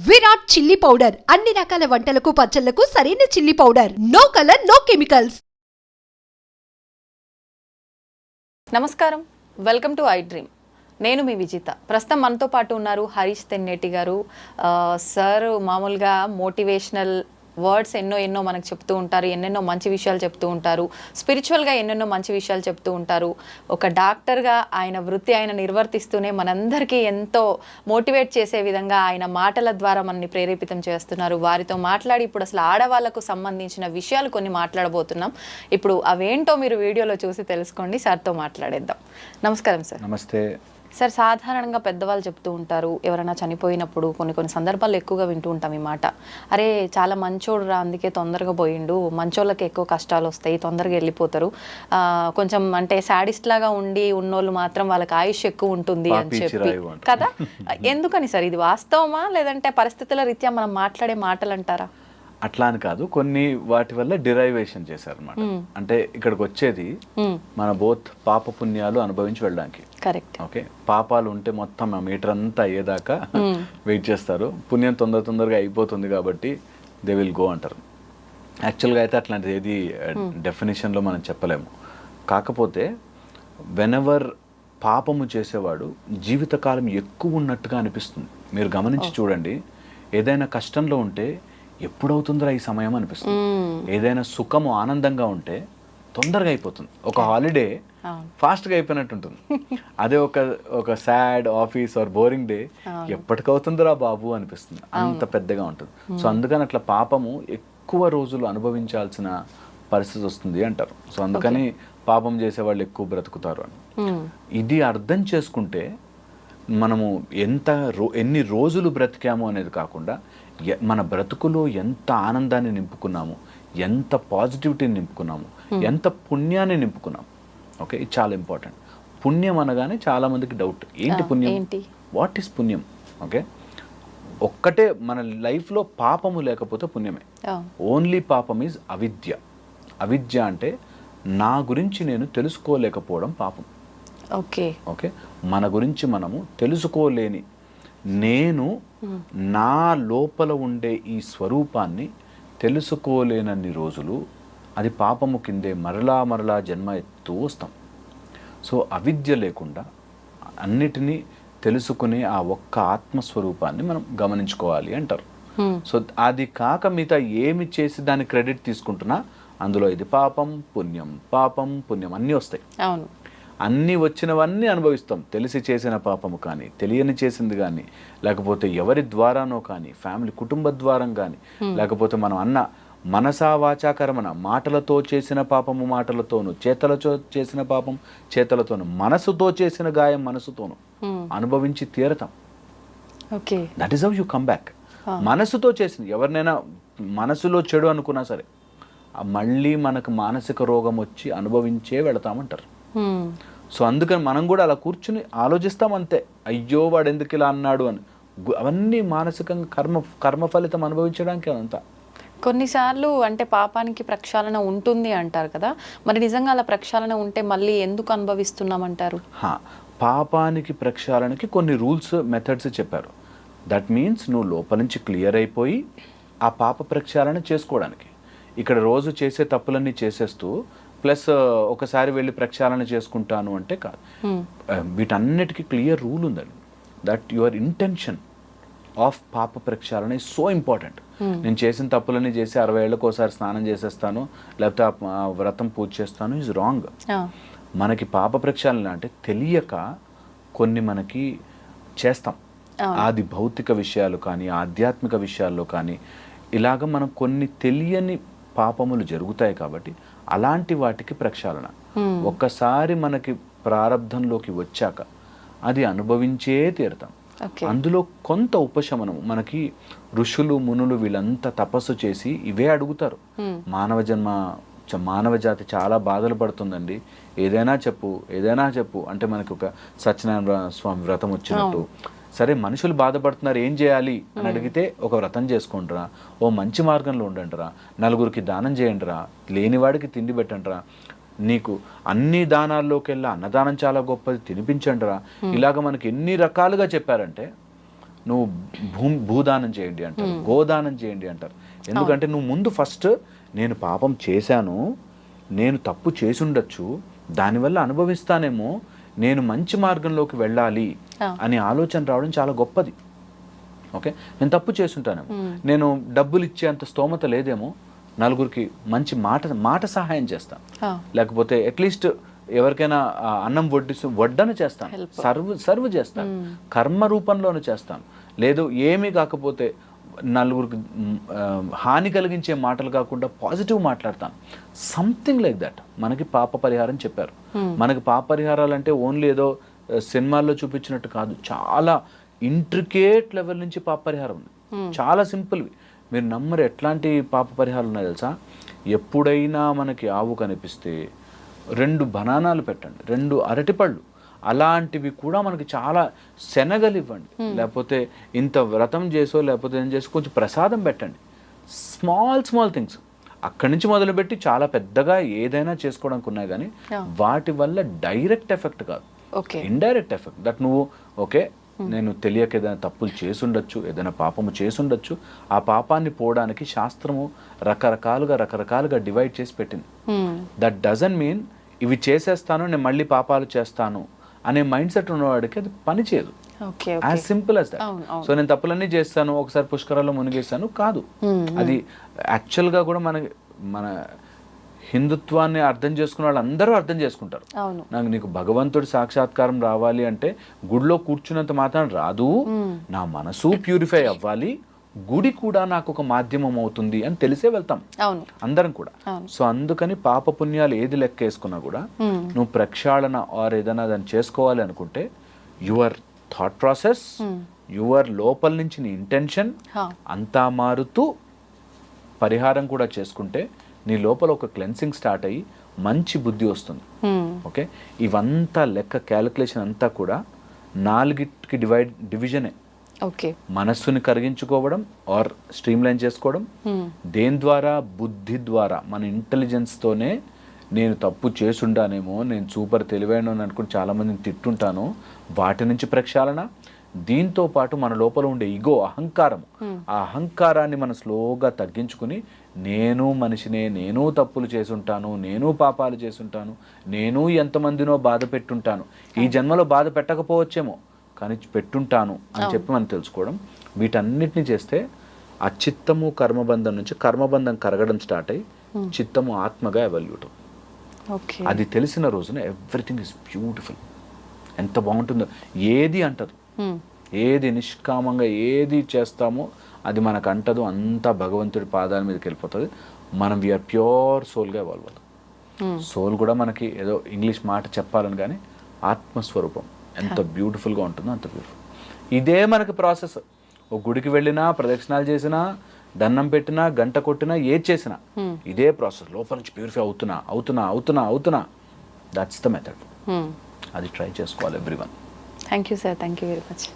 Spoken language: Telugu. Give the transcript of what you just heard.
విరాట్ చిల్లీ పౌడర్ అన్ని రకాల వంటలకు పచ్చళ్లకు సరైన chilli powder. No colour no chemicals. నమస్కారం, వెల్కమ్ టు ఐ డ్రీమ్. నేను మీ విజిత. ప్రస్తుతం మనతో పాటు ఉన్నారు హరీష్ తెన్నేటి గారు. సార్ మామూలుగా మోటివేషనల్ వర్డ్స్ ఎన్నో మనకు చెప్తూ ఉంటారు, ఎన్నెన్నో మంచి విషయాలు చెప్తూ ఉంటారు, స్పిరిచువల్గా ఎన్నెన్నో మంచి విషయాలు చెప్తూ ఉంటారు. ఒక డాక్టర్గా ఆయన వృత్తి ఆయన నిర్వర్తిస్తూనే మనందరికీ ఎంతో మోటివేట్ చేసే విధంగా ఆయన మాటల ద్వారా మనల్ని ప్రేరేపితం చేస్తున్నారు. వారితో మాట్లాడి ఇప్పుడు అసలు ఆడవాళ్లకు సంబంధించిన విషయాలు కొన్ని మాట్లాడబోతున్నాం. ఇప్పుడు అవేంటో మీరు వీడియోలో చూసి తెలుసుకోండి. సార్తో మాట్లాడేద్దాం. నమస్కారం సార్. నమస్తే సార్. సాధారణంగా పెద్దవాళ్ళు చెప్తూ ఉంటారు, ఎవరైనా చనిపోయినప్పుడు కొన్ని సందర్భాలు ఎక్కువగా వింటూ ఉంటాం ఈ మాట, అరే చాలా మంచోడు రా, అందుకే తొందరగా పోయిండు, మంచోళ్ళకి ఎక్కువ కష్టాలు వస్తాయి, తొందరగా వెళ్ళిపోతారు, కొంచెం అంటే సాడిస్ట్ లాగా ఉండి ఉన్నోళ్ళు మాత్రం వాళ్ళకి ఆయుష్ ఎక్కువ ఉంటుంది అని చెప్పి కదా. ఎందుకని సార్, ఇది వాస్తవమా లేదంటే పరిస్థితుల రీత్యా మనం మాట్లాడే మాటలు అంటారా? అట్లా అని కాదు, కొన్ని వాటి వల్ల డిరైవేషన్ చేశారు అనమాట. అంటే ఇక్కడికి వచ్చేది మన బోత్ పాప పుణ్యాలు అనుభవించి వెళ్ళడానికి. కరెక్ట్. ఓకే, పాపాలు ఉంటే మొత్తం ఆ మీటర్ అంతా అయ్యేదాకా వెయిట్ చేస్తారు. పుణ్యం తొందరగా అయిపోతుంది కాబట్టి దే విల్ గో అంటారు. యాక్చువల్గా అయితే అట్లాంటిది ఏది డెఫినేషన్లో మనం చెప్పలేము. కాకపోతే వెనెవర్ పాపము చేసేవాడు జీవితకాలం ఎక్కువ ఉన్నట్టుగా అనిపిస్తుంది. మీరు గమనించి చూడండి, ఏదైనా కష్టంలో ఉంటే ఎప్పుడవుతుందిరా ఈ సమయం అనిపిస్తుంది. ఏదైనా సుఖము ఆనందంగా ఉంటే తొందరగా అయిపోతుంది. ఒక హాలిడే ఫాస్ట్గా అయిపోయినట్టు ఉంటుంది. అదే ఒక sad office or boring day ఎప్పటికవుతుందిరా బాబు అనిపిస్తుంది. అంత పెద్దగా ఉంటుంది. సో అందుకని అట్లా పాపము ఎక్కువ రోజులు అనుభవించాల్సిన పరిస్థితి వస్తుంది అంటారు. సో అందుకని పాపం చేసేవాళ్ళు ఎక్కువ బ్రతుకుతారు అని. ఇది అర్థం చేసుకుంటే మనము ఎన్ని రోజులు బ్రతికాము అనేది కాకుండా మన బ్రతుకులో ఎంత ఆనందాన్ని నింపుకున్నాము, ఎంత పాజిటివిటీని నింపుకున్నాము, ఎంత పుణ్యాన్ని నింపుకున్నాము. ఓకే, ఇది చాలా ఇంపార్టెంట్. పుణ్యం అనగానే చాలా మందికి డౌట్, ఏంటి పుణ్యం, వాట్ ఈస్ పుణ్యం? ఓకే, ఒక్కటే మన లైఫ్లో పాపము లేకపోతే పుణ్యమే. ఓన్లీ పాపం ఈజ్ అవిద్య. అవిద్య అంటే నా గురించి నేను తెలుసుకోలేకపోవడం పాపం. ఓకే ఓకే, మన గురించి మనము తెలుసుకోలేని, నేను నా లోపల ఉండే ఈ స్వరూపాన్ని తెలుసుకోలేనన్ని రోజులు అది పాపము కిందే మరలా జన్మ ఎత్తూ వస్తాం. సో అవిద్య లేకుండా అన్నిటినీ తెలుసుకునే ఆ ఒక్క ఆత్మస్వరూపాన్ని మనం గమనించుకోవాలి అంటారు. సో అది కాక మిగతా ఏమి చేసి దాని క్రెడిట్ తీసుకుంటున్నా అందులో ఇది పాపం పుణ్యం అన్నీ వస్తాయి. అవును, అన్నీ వచ్చినవన్నీ అనుభవిస్తాం. తెలిసి చేసిన పాపము కానీ, తెలియని చేసింది కానీ, లేకపోతే ఎవరి ద్వారానో కానీ, ఫ్యామిలీ కుటుంబ ద్వారం కానీ, లేకపోతే మనం అన్న మనసా వాచా కర్మణ, మాటలతో చేసిన పాపము మాటలతోను, చేతలతో చేసిన పాపం చేతలతోను, మనసుతో చేసిన గాయం మనసుతోను అనుభవించి తీరతాం. Okay, that is how you come back. మనసుతో చేసింది ఎవరినైనా మనసులో చెడు అనుకున్నా సరే మళ్ళీ మనకు మానసిక రోగం వచ్చి అనుభవించే వెళతామంటారు. సో అందుకని మనం కూడా అలా కూర్చుని ఆలోచిస్తాం అంతే, అయ్యో వాడు ఎందుకు ఇలా అన్నాడు అని. అవన్నీ మానసికంగా కర్మ ఫలితం అనుభవించడానికి అదంతా. కొన్నిసార్లు అంటే పాపానికి ప్రక్షాళన ఉంటుంది అంటారు కదా, మరి నిజంగా అలా ప్రక్షాళన ఉంటే మళ్ళీ ఎందుకు అనుభవిస్తున్నామంటారు? పాపానికి ప్రక్షాళనకి కొన్ని రూల్స్ మెథడ్స్ చెప్పారు. దట్ మీన్స్ నువ్వు లోపల నుంచి క్లియర్ అయిపోయి ఆ పాప ప్రక్షాళన చేసుకోవడానికి. ఇక్కడ రోజు చేసే తప్పులన్నీ చేసేస్తూ ప్లస్ ఒకసారి వెళ్ళి ప్రక్షాళన చేసుకుంటాను అంటే కాదు. వీటన్నిటికీ క్లియర్ రూల్ ఉందండి. దట్ యువర్ ఇంటెన్షన్ ఆఫ్ పాప ప్రక్షాళన ఈజ్ సో ఇంపార్టెంట్. నేను చేసిన తప్పులన్నీ చేసి 60 ఏళ్ళకి ఒకసారి స్నానం చేసేస్తాను, లేకపోతే ఆ వ్రతం పూజ చేస్తాను ఈజ్ రాంగ్. మనకి పాప ప్రక్షాళన అంటే తెలియక కొన్ని మనకి చేస్తాం. అది భౌతిక విషయాలు కానీ, ఆధ్యాత్మిక విషయాల్లో కానీ, ఇలాగ మనం కొన్ని తెలియని పాపములు జరుగుతాయి. కాబట్టి అలాంటి వాటికి ప్రక్షాళన ఒక్కసారి మనకి ప్రారంధంలోకి వచ్చాక అది అనుభవించే తీరుతాం. అందులో కొంత ఉపశమనం మనకి ఋషులు మునులు వీళ్ళంతా తపస్సు చేసి ఇవే అడుగుతారు. మానవ జాతి చాలా బాధలు పడుతుందండి, ఏదైనా చెప్పు అంటే మనకి ఒక సత్యనారాయణ స్వామి వ్రతం వచ్చినట్టు. సరే మనుషులు బాధపడుతున్నారు, ఏం చేయాలి అని అడిగితే ఒక వ్రతం చేసుకుంటారా, ఓ మంచి మార్గంలో ఉండండిరా, నలుగురికి దానం చేయండిరా, లేనివాడికి తిండి పెట్టండిరా, నీకు అన్ని దానాల్లోకెల్లా అన్నదానం చాలా గొప్పది, తినిపించండిరా. ఇలాగ మనకి ఎన్ని రకాలుగా చెప్పారంటే నువ్వు భూదానం చేయండి అంటారు, గోదానం చేయండి అంటారు. ఎందుకంటే నువ్వు ముందు ఫస్ట్ నేను పాపం చేశాను, నేను తప్పు చేసి ఉండొచ్చు, దానివల్ల అనుభవిస్తానేమో, నేను మంచి మార్గంలోకి వెళ్ళాలి అనే ఆలోచన రావడం చాలా గొప్పది. ఓకే, నేను తప్పు చేసుంటానేమో, నేను డబ్బులు ఇచ్చేంత స్తోమత లేదేమో, నలుగురికి మంచి మాట సహాయం చేస్తాను, లేకపోతే అట్లీస్ట్ ఎవరికైనా అన్నం వడ్డన చేస్తాను, సర్వ్ చేస్తాను, కర్మ రూపంలోనే చేస్తాను. లేదు ఏమీ కాకపోతే నలుగురికి హాని కలిగించే మాటలు కాకుండా పాజిటివ్ మాట్లాడతాను, సంథింగ్ లైక్ దట్. మనకి పాప పరిహారం చెప్పారు. మనకి పాప పరిహారాలు అంటే ఓన్లీ ఏదో సినిమాల్లో చూపించినట్టు కాదు, చాలా ఇంట్రికేట్ లెవెల్ నుంచి పాప పరిహారం ఉంది. చాలా సింపుల్వి, మీరు నమ్మరు. ఎట్లాంటి పాప పరిహారాలు ఉన్నాయి తెలుసా? ఎప్పుడైనా మనకి ఆవు కనిపిస్తే 2 బనానాలు పెట్టండి, 2 అరటిపళ్ళు, అలాంటివి కూడా మనకి చాలా శనగలు ఇవ్వండి, లేకపోతే ఇంత వ్రతం చేసో లేకపోతే ఏం చేసి కొంచెం ప్రసాదం పెట్టండి. స్మాల్ థింగ్స్ అక్కడి నుంచి మొదలుపెట్టి చాలా పెద్దగా ఏదైనా చేసుకోవడానికి ఉన్నాయి, కానీ వాటి వల్ల డైరెక్ట్ ఎఫెక్ట్ కాదు, ఇండైరెక్ట్ ఎఫెక్ట్. దట్ నువ్వు ఓకే నేను తెలియక ఏదైనా తప్పులు చేసుండొచ్చు, ఏదైనా పాపము చేసుండొచ్చు, ఆ పాపాన్ని పోవడానికి శాస్త్రము రకరకాలుగా డివైడ్ చేసి పెట్టింది. దట్ డజంట్ మీన్ ఇవి చేసేస్తాను నేను మళ్ళీ పాపాలు చేస్తాను అనే మైండ్ సెట్ ఉన్నవాడికి అది పని చేయదు. As simple as that. So నేను తప్పులన్నీ చేస్తాను, ఒకసారి పుష్కరాల్లో మునిగేస్తాను కాదు. అది యాక్చువల్గా కూడా మన హిందుత్వాన్ని అర్థం చేసుకున్న వాళ్ళు అందరూ అర్థం చేసుకుంటారు. నీకు భగవంతుడి సాక్షాత్కారం రావాలి అంటే గుడిలో కూర్చున్నంత మాత్రం రాదు, నా మనసు ప్యూరిఫై అవ్వాలి, గుడి కూడా నాకు ఒక మాధ్యమం అవుతుంది అని తెలిసే వెళ్తాం అందరం కూడా. సో అందుకని పాప పుణ్యాలు ఏది లెక్క వేసుకున్నా కూడా నువ్వు ప్రక్షాళన ఆర్ ఏదైనా దాన్ని చేసుకోవాలి అనుకుంటే యువర్ థాట్ ప్రాసెస్, యువర్ లోపల నుంచి నీ ఇంటెన్షన్ అంతా మారుతూ పరిహారం కూడా చేసుకుంటే నీ లోపల ఒక క్లెన్సింగ్ స్టార్ట్ అయ్యి మంచి బుద్ధి వస్తుంది. ఓకే, ఇవంతా లెక్క క్యాలిక్యులేషన్ అంతా కూడా 4కి డివిజనే. మనస్సుని కరిగించుకోవడం ఆర్ స్ట్రీమ్ లైన్ చేసుకోవడం, దేని ద్వారా? బుద్ధి ద్వారా, మన ఇంటెలిజెన్స్ తోనే. నేను తప్పు చేసుండానేమో, నేను సూపర్ తెలివైన అనుకుని చాలా మందిని తిట్టుంటాను, వాటి నుంచి ప్రక్షాళన. దీంతో పాటు మన లోపల ఉండే ఈగో, అహంకారము, ఆ అహంకారాన్ని మనం స్లోగా తగ్గించుకుని నేను మనిషినే, నేను తప్పులు చేసుంటాను, నేను పాపాలు చేసుంటాను, నేను ఎంతమందినో బాధ పెట్టుంటాను, ఈ జన్మలో బాధ పెట్టకపోవచ్చేమో కానీ పెట్టుంటాను అని చెప్పి మనం తెలుసుకోవడం. వీటన్నిటిని చేస్తే ఆ చిత్తము కర్మబంధం నుంచి కర్మబంధం కరగడం స్టార్ట్ అయ్యి చిత్తము ఆత్మగా ఎవల్యూట్. అది తెలిసిన రోజున ఎవ్రీథింగ్ ఇస్ బ్యూటిఫుల్. ఎంత బాగుంటుందో. ఏది అంటదు, ఏది నిష్కామంగా ఏది చేస్తామో అది మనకు అంటదు, అంతా భగవంతుడి పాదాల మీదకి వెళ్ళిపోతుంది. మనం వీఆర్ ప్యూర్ సోల్గా ఎవాల్వ్ అవుతాం. సోల్ కూడా మనకి ఏదో ఇంగ్లీష్ మాట చెప్పాలని కానీ ఆత్మస్వరూపం ఎంత బ్యూటిఫుల్గా ఉంటుందో అంత బ్యూటిఫుల్. ఇదే మనకి ప్రాసెస్. ఒక గుడికి వెళ్ళినా, ప్రదక్షిణాలు చేసినా, దండం పెట్టినా, గంట కొట్టినా, ఏది చేసినా ఇదే ప్రాసెస్. లోపల నుంచి ప్యూరిఫై అవుతున్నా. That's the method. అది ట్రై చేసుకోవాలి everyone. Thank you sir, thank you very much.